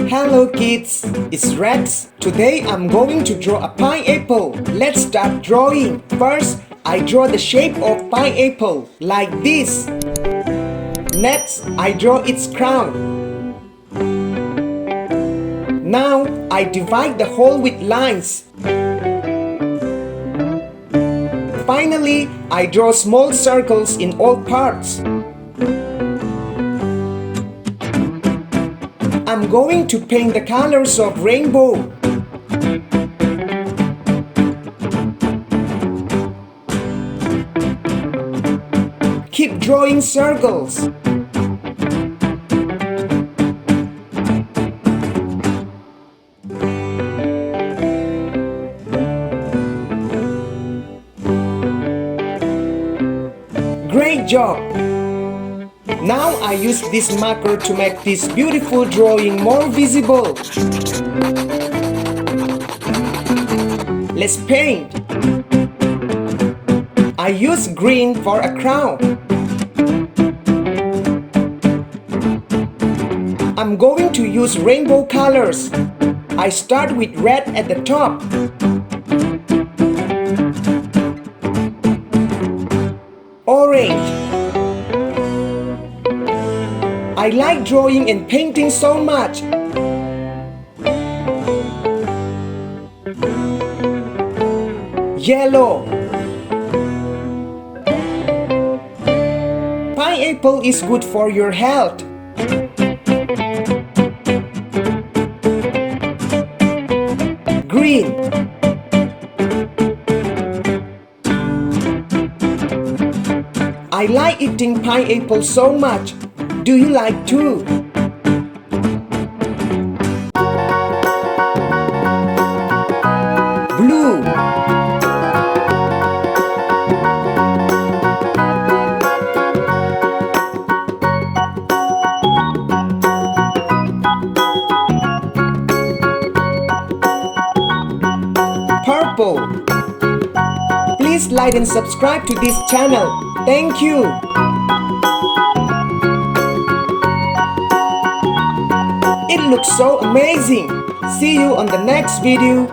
Hello kids, it's Rex. Today I'm going to draw a pineapple. Let's start drawing. First, I draw the shape of pineapple like this. Next, I draw its crown. Now, I divide the hole with lines. Finally, I draw small circles in all parts. I'm going to paint the colors of rainbow. Keep drawing circles. Great job! Now I use this marker to make this beautiful drawing more visible. Let's paint. I use green for a crown. I'm going to use rainbow colors. I start with red at the top. Orange. I like drawing and painting so much. Yellow. Pineapple is good for your health. Green. I like eating pineapple so much. Do you like too? Blue. Purple. Please like and subscribe to this channel. Thank you. It looks so amazing. See you on the next video.